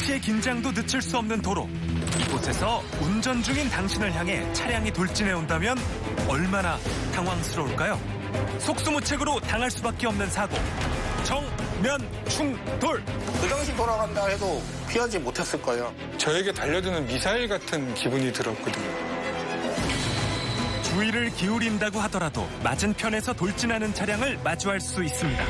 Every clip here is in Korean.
피해 긴장도 늦출 수 없는 도로. 이곳에서 운전 중인 당신을 향해 차량이 돌진해 온다면 얼마나 당황스러울까요? 속수무책으로 당할 수밖에 없는 사고. 정면충돌. 그 당시 돌아간다 해도 피하지 못했을 거예요. 저에게 달려드는 미사일 같은 기분이 들었거든요. 주의를 기울인다고 하더라도 맞은편에서 돌진하는 차량을 마주할 수 있습니다.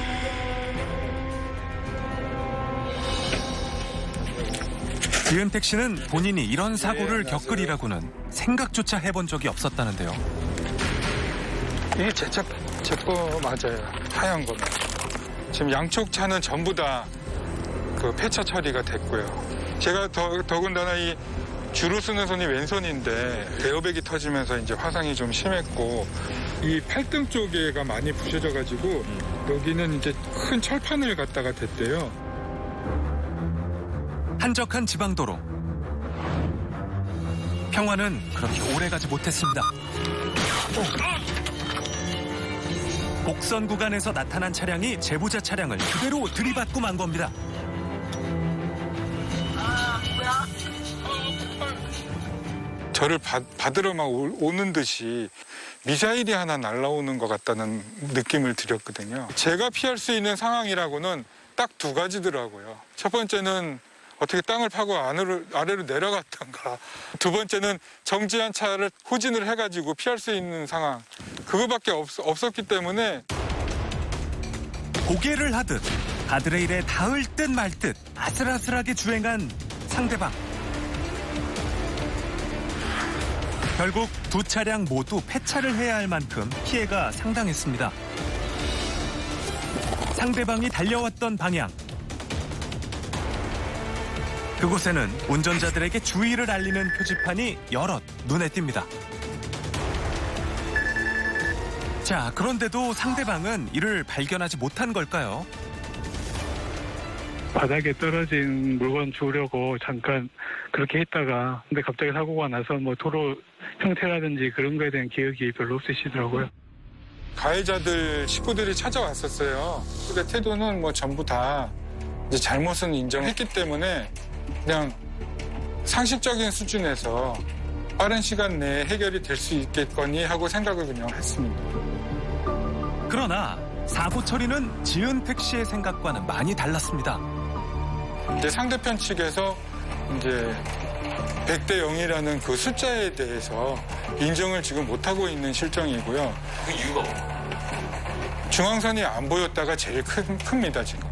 지은택 씨는 본인이 이런 사고를 겪으리라고는 생각조차 해본 적이 없었다는데요. 이게 제 거 맞아요. 하얀 거는. 지금 양쪽 차는 전부 다 그 폐차 처리가 됐고요. 제가 더군다나 이 주로 쓰는 손이 왼손인데 에어백이 터지면서 이제 화상이 좀 심했고 이 팔등 쪽에가 많이 부셔져가지고 여기는 이제 큰 철판을 갖다가 댔대요. 한적한 지방도로. 평화는 그렇게 오래가지 못했습니다. 곡선 구간에서 나타난 차량이 제보자 차량을 그대로 들이받고 만 겁니다. 저를 받으러 막 오는 듯이 미사일이 하나 날아오는 것 같다는 느낌을 드렸거든요. 제가 피할 수 있는 상황이라고는 딱 두 가지더라고요. 첫 번째는 어떻게 땅을 파고 아래로 내려갔던가. 두 번째는 정지한 차를 후진을 해가지고 피할 수 있는 상황. 그거밖에 없었기 때문에. 고개를 하듯 가드레일에 닿을 듯 말 듯 아슬아슬하게 주행한 상대방. 결국 두 차량 모두 폐차를 해야 할 만큼 피해가 상당했습니다. 상대방이 달려왔던 방향. 그곳에는 운전자들에게 주의를 알리는 표지판이 여럿 눈에 띕니다. 자, 그런데도 상대방은 이를 발견하지 못한 걸까요? 바닥에 떨어진 물건 주우려고 잠깐 그렇게 했다가 근데 갑자기 사고가 나서 뭐 도로 형태라든지 그런 거에 대한 기억이 별로 없으시더라고요. 가해자들 식구들이 찾아왔었어요. 근데 태도는 뭐 전부 다 이제 잘못은 인정했기 때문에 그냥 상식적인 수준에서 빠른 시간 내에 해결이 될 수 있겠거니 하고 생각을 그냥 했습니다. 그러나 사고 처리는 지은택 씨의 생각과는 많이 달랐습니다. 이제 상대편 측에서 이제 100대 0이라는 그 숫자에 대해서 인정을 지금 못하고 있는 실정이고요. 그 이유가 뭐예요? 중앙선이 안 보였다가 제일 큽니다, 지금.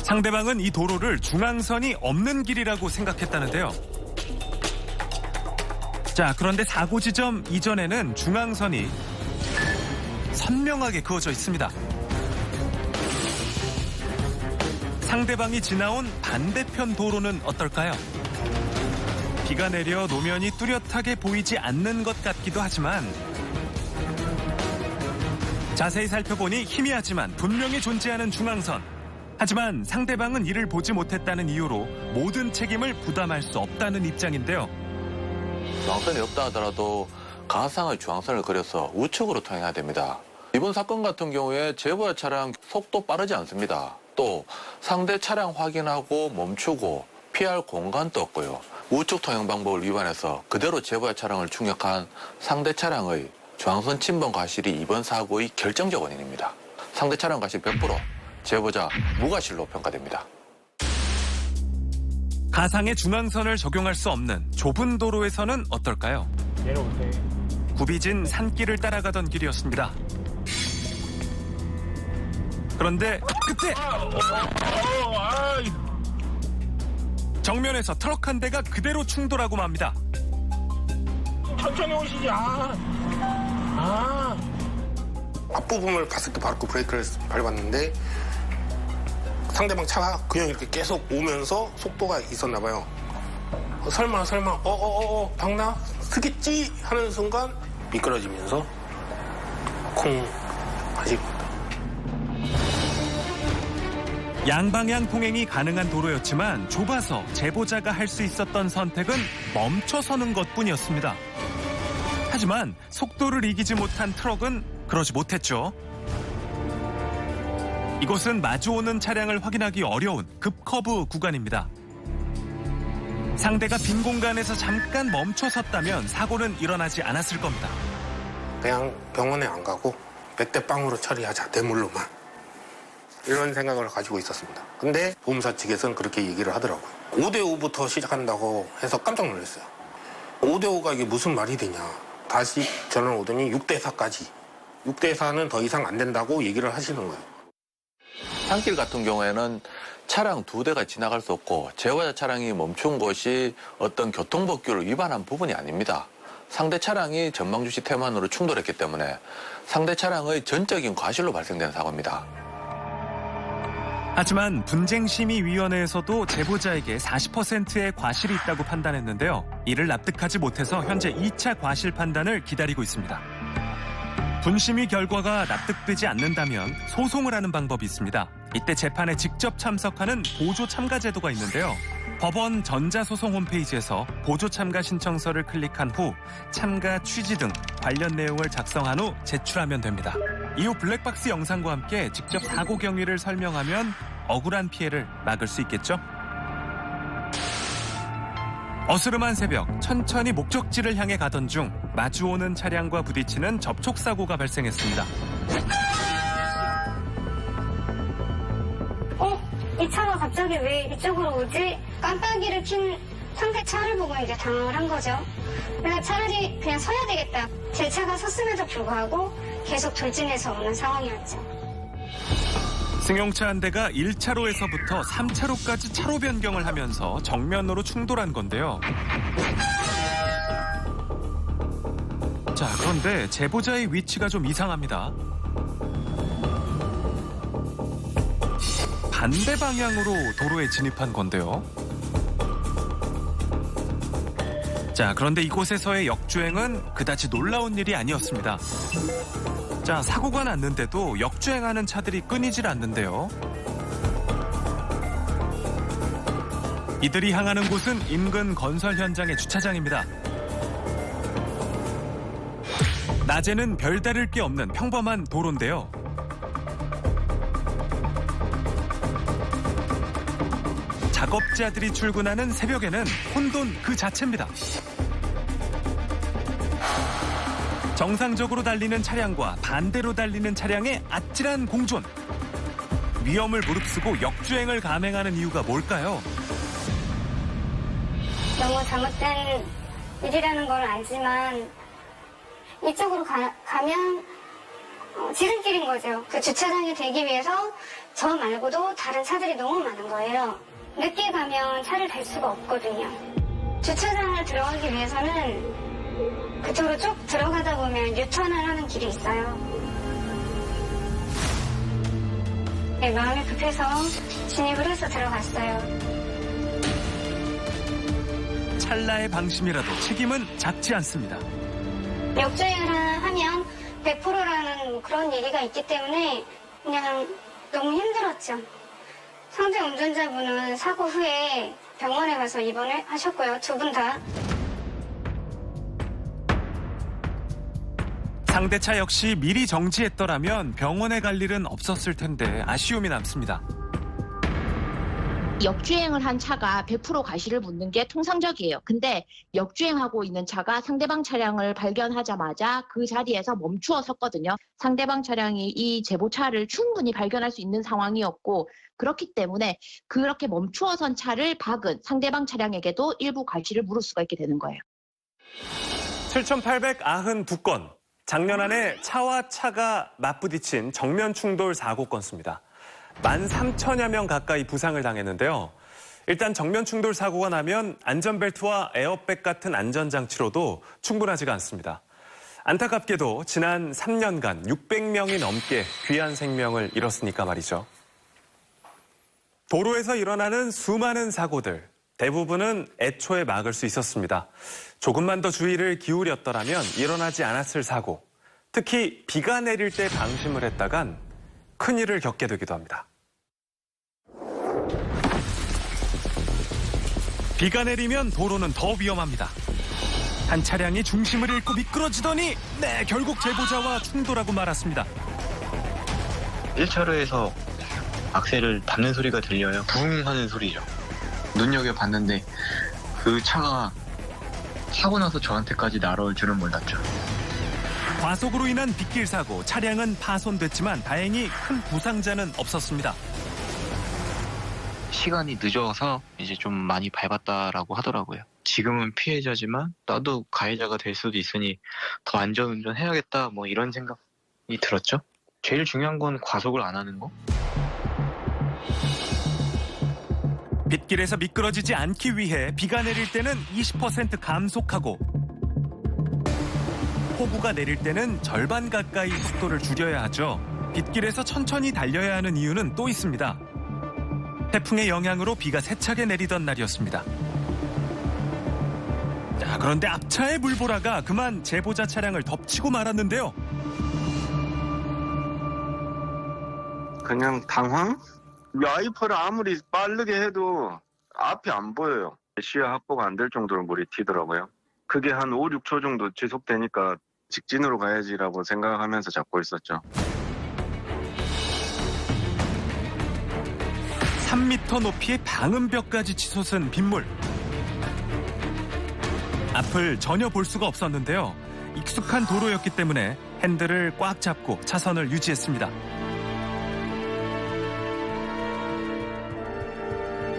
상대방은 이 도로를 중앙선이 없는 길이라고 생각했다는데요. 자, 그런데 사고 지점 이전에는 중앙선이 선명하게 그어져 있습니다. 상대방이 지나온 반대편 도로는 어떨까요? 비가 내려 노면이 뚜렷하게 보이지 않는 것 같기도 하지만 자세히 살펴보니 희미하지만 분명히 존재하는 중앙선. 하지만 상대방은 이를 보지 못했다는 이유로 모든 책임을 부담할 수 없다는 입장인데요. 중앙선이 없다 하더라도 가상의 중앙선을 그려서 우측으로 통행해야 됩니다. 이번 사건 같은 경우에 제보자 차량 속도 빠르지 않습니다. 또 상대 차량 확인하고 멈추고 피할 공간도 없고요. 우측 통행 방법을 위반해서 그대로 제보자 차량을 충격한 상대 차량의 중앙선 침범 과실이 이번 사고의 결정적 원인입니다. 상대 차량 과실 100%, 제보자 무과실로 평가됩니다. 가상의 중앙선을 적용할 수 없는 좁은 도로에서는 어떨까요? 내려오세요. 굽이진 산길을 따라가던 길이었습니다. 그런데 그때 정면에서 트럭 한 대가 그대로 충돌하고 맙니다. 천천히 오시지. 앞부분을 봤을 때 바로 그 브레이크를 밟았는데 상대방 차가 그냥 이렇게 계속 오면서 속도가 있었나 봐요. 설마 박나? 쓰겠지? 하는 순간 미끄러지면서 콩 하시고 양방향 통행이 가능한 도로였지만 좁아서 제보자가 할 수 있었던 선택은 멈춰서는 것뿐이었습니다. 하지만 속도를 이기지 못한 트럭은 그러지 못했죠. 이곳은 마주오는 차량을 확인하기 어려운 급커브 구간입니다. 상대가 빈 공간에서 잠깐 멈춰 섰다면 사고는 일어나지 않았을 겁니다. 그냥 병원에 안 가고 백대빵으로 처리하자, 뇌물로만. 이런 생각을 가지고 있었습니다. 근데 보험사 측에서는 그렇게 얘기를 하더라고요. 5대5부터 시작한다고 해서 깜짝 놀랐어요. 5대5가 이게 무슨 말이 되냐. 다시 전화 오더니 6대4까지. 6대4는 더 이상 안 된다고 얘기를 하시는 거예요. 산길 같은 경우에는 차량 2대가 지나갈 수 없고 제보자 차량이 멈춘 곳이 어떤 교통법규를 위반한 부분이 아닙니다. 상대 차량이 전방주시 태만으로 충돌했기 때문에 상대 차량의 전적인 과실로 발생된 사고입니다. 하지만 분쟁심의위원회에서도 제보자에게 40%의 과실이 있다고 판단했는데요. 이를 납득하지 못해서 현재 2차 과실 판단을 기다리고 있습니다. 분심의 결과가 납득되지 않는다면 소송을 하는 방법이 있습니다. 이때 재판에 직접 참석하는 보조 참가 제도가 있는데요. 법원 전자소송 홈페이지에서 보조 참가 신청서를 클릭한 후 참가 취지 등 관련 내용을 작성한 후 제출하면 됩니다. 이후 블랙박스 영상과 함께 직접 사고 경위를 설명하면 억울한 피해를 막을 수 있겠죠? 어스름한 새벽, 천천히 목적지를 향해 가던 중 마주오는 차량과 부딪히는 접촉사고가 발생했습니다. 이 차가 갑자기 왜 이쪽으로 오지? 깜빡이를 킨 상대 차를 보고 이제 당황을 한 거죠. 그래서 차라리 그냥 서야 되겠다. 제 차가 섰음에도 불구하고 계속 돌진해서 오는 상황이었죠. 승용차 한 대가 1차로에서부터 3차로까지 차로 변경을 하면서 정면으로 충돌한 건데요. 자, 그런데 제보자의 위치가 좀 이상합니다. 반대 방향으로 도로에 진입한 건데요. 자, 그런데 이곳에서의 역주행은 그다지 놀라운 일이 아니었습니다. 자, 사고가 났는데도 역주행하는 차들이 끊이질 않는데요. 이들이 향하는 곳은 인근 건설 현장의 주차장입니다. 낮에는 별다를 게 없는 평범한 도로인데요. 작업자들이 출근하는 새벽에는 혼돈 그 자체입니다. 정상적으로 달리는 차량과 반대로 달리는 차량의 아찔한 공존. 위험을 무릅쓰고 역주행을 감행하는 이유가 뭘까요? 너무 잘못된 일이라는 걸 알지만 이쪽으로 가면 지름길인 거죠. 그 주차장에 대기 위해서 저 말고도 다른 차들이 너무 많은 거예요. 늦게 가면 차를 댈 수가 없거든요. 주차장을 들어가기 위해서는 그쪽으로 쭉 들어가다 보면 유턴을 하는 길이 있어요. 네, 마음이 급해서 진입을 해서 들어갔어요. 찰나의 방심이라도 책임은 작지 않습니다. 역주행을 하면 100%라는 그런 얘기가 있기 때문에 그냥 너무 힘들었죠. 상대 운전자분은 사고 후에 병원에 가서 입원을 하셨고요. 두 분 다. 상대차 역시 미리 정지했더라면 병원에 갈 일은 없었을 텐데 아쉬움이 남습니다. 역주행을 한 차가 100% 과실을 묻는 게 통상적이에요. 근데 역주행하고 있는 차가 상대방 차량을 발견하자마자 그 자리에서 멈추어 섰거든요. 상대방 차량이 이 제보차를 충분히 발견할 수 있는 상황이었고 그렇기 때문에 그렇게 멈추어 선 차를 박은 상대방 차량에게도 일부 과실을 물을 수가 있게 되는 거예요. 7,892건. 작년 한 해 차와 차가 맞부딪힌 정면 충돌 사고 건수입니다. 13,000여 명 가까이 부상을 당했는데요. 일단 정면 충돌 사고가 나면 안전벨트와 에어백 같은 안전장치로도 충분하지가 않습니다. 안타깝게도 지난 3년간 600명이 넘게 귀한 생명을 잃었으니까 말이죠. 도로에서 일어나는 수많은 사고들, 대부분은 애초에 막을 수 있었습니다. 조금만 더 주의를 기울였더라면 일어나지 않았을 사고, 특히 비가 내릴 때 방심을 했다간 큰일을 겪게 되기도 합니다. 비가 내리면 도로는 더 위험합니다. 한 차량이 중심을 잃고 미끄러지더니 결국 제보자와 충돌하고 말았습니다. 1차로에서 악셀을 밟는 소리가 들려요. 붕 하는 소리죠. 눈여겨봤는데 그 차가 사고 나서 저한테까지 날아올 줄은 몰랐죠. 과속으로 인한 빗길 사고, 차량은 파손됐지만 다행히 큰 부상자는 없었습니다. 시간이 늦어서 이제 좀 많이 밟았다라고 하더라고요. 지금은 피해자지만 나도 가해자가 될 수도 있으니 더 안전운전 해야겠다 뭐 이런 생각이 들었죠. 제일 중요한 건 과속을 안 하는 거. 빗길에서 미끄러지지 않기 위해 비가 내릴 때는 20% 감속하고 폭우가 내릴 때는 절반 가까이 속도를 줄여야 하죠. 빗길에서 천천히 달려야 하는 이유는 또 있습니다. 태풍의 영향으로 비가 세차게 내리던 날이었습니다. 자, 그런데 앞차의 물보라가 그만 제보자 차량을 덮치고 말았는데요. 그냥 당황? 와이퍼를 아무리 빠르게 해도 앞이 안 보여요. 시야 확보가 안 될 정도로 물이 튀더라고요. 그게 한 5, 6초 정도 지속되니까 직진으로 가야지라고 생각하면서 잡고 있었죠. 3m 높이의 방음벽까지 치솟은 빗물. 앞을 전혀 볼 수가 없었는데요. 익숙한 도로였기 때문에 핸들을 꽉 잡고 차선을 유지했습니다.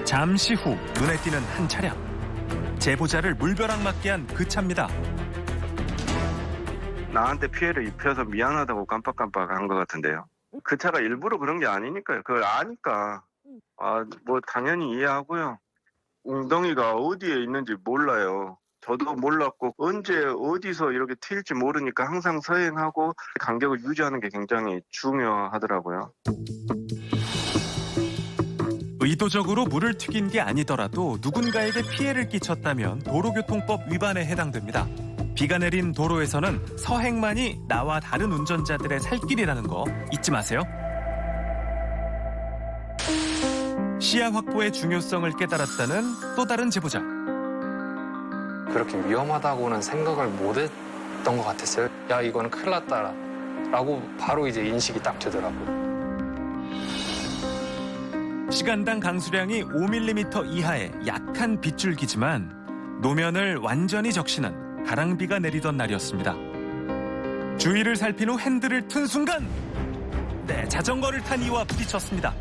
잠시 후 눈에 띄는 한 차량. 제보자를 물벼락 맞게 한 그 차입니다. 나한테 피해를 입혀서 미안하다고 깜빡깜빡한 것 같은데요. 그 차가 일부러 그런 게 아니니까요. 그걸 아니까. 뭐 당연히 이해하고요. 웅덩이가 어디에 있는지 몰라요. 저도 몰랐고 언제 어디서 이렇게 튈지 모르니까 항상 서행하고 간격을 유지하는 게 굉장히 중요하더라고요. 의도적으로 물을 튀긴 게 아니더라도 누군가에게 피해를 끼쳤다면 도로교통법 위반에 해당됩니다. 비가 내린 도로에서는 서행만이 나와 다른 운전자들의 살길이라는 거 잊지 마세요. 시야 확보의 중요성을 깨달았다는 또 다른 제보자. 그렇게 위험하다고는 생각을 못 했던 것 같았어요. 야, 이거는 큰일 났다 라고 바로 이제 인식이 딱 되더라고요. 시간당 강수량이 5mm 이하의 약한 빗줄기지만 노면을 완전히 적시는 가랑비가 내리던 날이었습니다. 주위를 살핀 후 핸들을 튼 순간 자전거를 탄 이와 부딪혔습니다.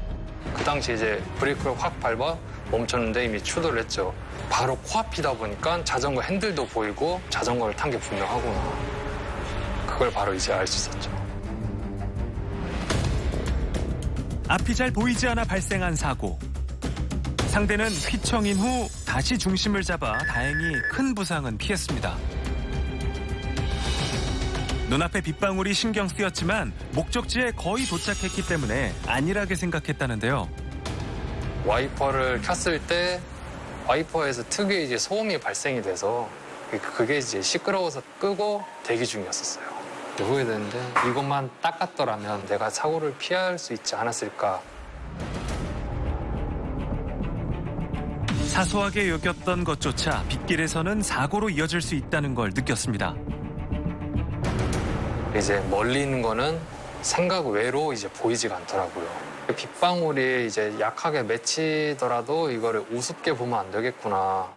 그 당시 이제 브레이크를 확 밟아 멈췄는데 이미 추돌을 했죠. 바로 코앞이다 보니까 자전거 핸들도 보이고 자전거를 탄 게 분명하구나. 그걸 바로 이제 알 수 있었죠. 앞이 잘 보이지 않아 발생한 사고. 상대는 휘청인 후 다시 중심을 잡아 다행히 큰 부상은 피했습니다. 눈앞에 빗방울이 신경 쓰였지만 목적지에 거의 도착했기 때문에 안일하게 생각했다는데요. 와이퍼를 켰을 때 와이퍼에서 특유의 이제 소음이 발생이 돼서 그게 이제 시끄러워서 끄고 대기 중이었었어요. 후회되는데 이것만 닦았더라면 내가 사고를 피할 수 있지 않았을까. 사소하게 여겼던 것조차 빗길에서는 사고로 이어질 수 있다는 걸 느꼈습니다. 이제 멀리 있는 거는 생각 외로 이제 보이지가 않더라고요. 빗방울이 이제 약하게 맺히더라도 이거를 우습게 보면 안 되겠구나.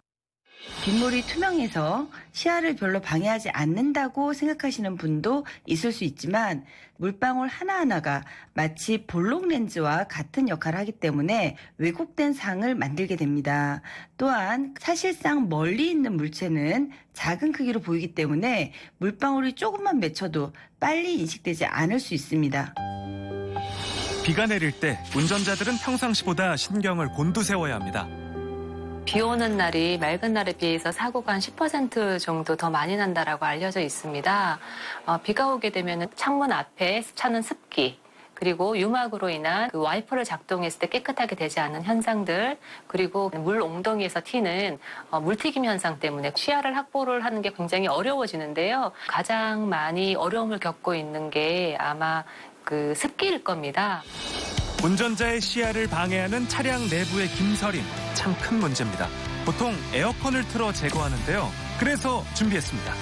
빗물이 투명해서 시야를 별로 방해하지 않는다고 생각하시는 분도 있을 수 있지만 물방울 하나하나가 마치 볼록 렌즈와 같은 역할을 하기 때문에 왜곡된 상을 만들게 됩니다. 또한 사실상 멀리 있는 물체는 작은 크기로 보이기 때문에 물방울이 조금만 맺혀도 빨리 인식되지 않을 수 있습니다. 비가 내릴 때 운전자들은 평상시보다 신경을 곤두세워야 합니다. 비 오는 날이 맑은 날에 비해서 사고가 한 10% 정도 더 많이 난다라고 알려져 있습니다. 비가 오게 되면 창문 앞에 차는 습기, 그리고 유막으로 인한 그 와이퍼를 작동했을 때 깨끗하게 되지 않는 현상들, 그리고 물 웅덩이에서 튀는 물튀김 현상 때문에 시야를 확보를 하는 게 굉장히 어려워지는데요. 가장 많이 어려움을 겪고 있는 게 아마 그 습기일 겁니다. 운전자의 시야를 방해하는 차량 내부의 김서림, 참 큰 문제입니다. 보통 에어컨을 틀어 제거하는데요. 그래서 준비했습니다.